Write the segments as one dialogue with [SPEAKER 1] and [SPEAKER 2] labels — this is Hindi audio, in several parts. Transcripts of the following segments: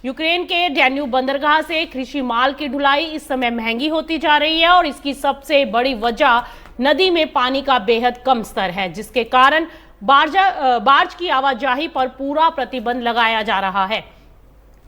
[SPEAKER 1] यूक्रेन के डैन्यूब बंदरगाह से कृषि माल की ढुलाई इस समय महंगी होती जा रही है और इसकी सबसे बड़ी वजह नदी में पानी का बेहद कम स्तर है, जिसके कारण बार्ज की आवाजाही पर पूरा प्रतिबंध लगाया जा रहा है।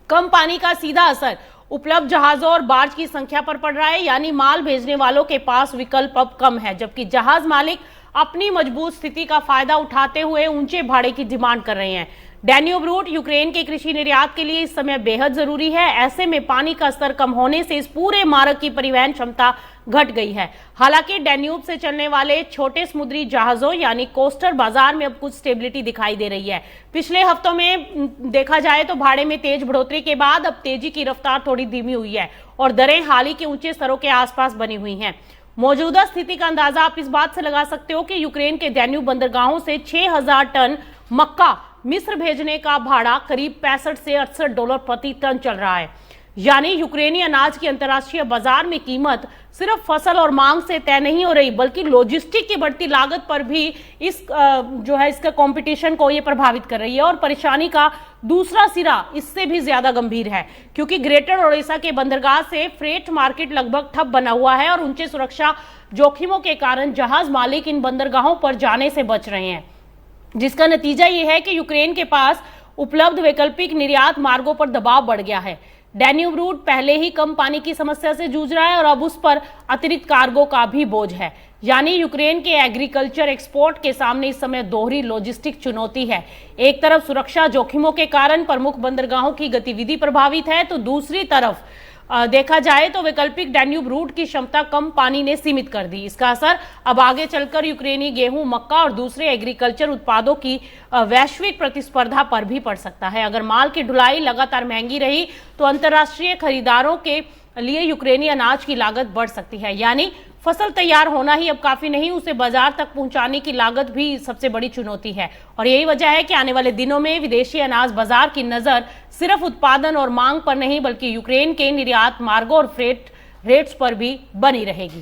[SPEAKER 1] कम पानी का सीधा असर उपलब्ध जहाजों और बार्ज की संख्या पर पड़ रहा है, यानी माल भेजने वालों के पास विकल्प अब कम है, जबकि जहाज मालिक अपनी मजबूत स्थिति का फायदा उठाते हुए ऊंचे भाड़े की डिमांड कर रहे हैं। डैन्यूब रूट यूक्रेन के कृषि निर्यात के लिए इस समय बेहद जरूरी है। ऐसे में पानी का स्तर कम होने से इस पूरे मार्ग की परिवहन क्षमता घट गई है। हालांकि डैन्यूब से चलने वाले छोटे समुद्री जहाजों यानी कोस्टर बाजार में अब कुछ स्टेबिलिटी दिखाई दे रही है। पिछले हफ्तों में देखा जाए तो भाड़े में तेज बढ़ोतरी के बाद अब तेजी की रफ्तार थोड़ी धीमी हुई है और दरें हाल ही के ऊंचे स्तरों के आसपास बनी हुई हैं। मौजूदा स्थिति का अंदाजा आप इस बात से लगा सकते हो कि यूक्रेन के डैन्यूब बंदरगाहों से 6000 टन मक्का मिस्र भेजने का भाड़ा करीब 65 से 68 डॉलर प्रति टन चल रहा है। यानी यूक्रेनी अनाज की अंतर्राष्ट्रीय बाजार में कीमत सिर्फ फसल और मांग से तय नहीं हो रही, बल्कि लॉजिस्टिक की बढ़ती लागत पर भी इसका कंपटीशन को ये प्रभावित कर रही है। और परेशानी का दूसरा सिरा इससे भी ज्यादा गंभीर है, क्योंकि ग्रेटर ओडेसा के बंदरगाह से फ्रेट मार्केट लगभग ठप बना हुआ है और ऊंचे सुरक्षा जोखिमों के कारण जहाज मालिक इन बंदरगाहों पर जाने से बच रहे हैं, जिसका नतीजा यह है कि यूक्रेन के पास उपलब्ध वैकल्पिक निर्यात मार्गों पर दबाव बढ़ गया है। डैन्यूब रूट पहले ही कम पानी की समस्या से जूझ रहा है और अब उस पर अतिरिक्त कार्गो का भी बोझ है। यानी यूक्रेन के एग्रीकल्चर एक्सपोर्ट के सामने इस समय दोहरी लॉजिस्टिक चुनौती है। एक तरफ सुरक्षा जोखिमों के कारण प्रमुख बंदरगाहों की गतिविधि प्रभावित है, तो दूसरी तरफ देखा जाए तो वैकल्पिक डैन्यूब रूट की क्षमता कम पानी ने सीमित कर दी। इसका असर अब आगे चलकर यूक्रेनी गेहूं, मक्का और दूसरे एग्रीकल्चर उत्पादों की वैश्विक प्रतिस्पर्धा पर भी पड़ सकता है। अगर माल की ढुलाई लगातार महंगी रही तो अंतर्राष्ट्रीय खरीदारों के लिए यूक्रेनी अनाज की लागत बढ़ सकती है। यानी फसल तैयार होना ही अब काफी नहीं, उसे बाजार तक पहुंचाने की लागत भी सबसे बड़ी चुनौती है। और यही वजह है कि आने वाले दिनों में विदेशी अनाज बाजार की नजर सिर्फ उत्पादन और मांग पर नहीं, बल्कि यूक्रेन के निर्यात मार्गों और फ्रेट रेट्स पर भी बनी रहेगी।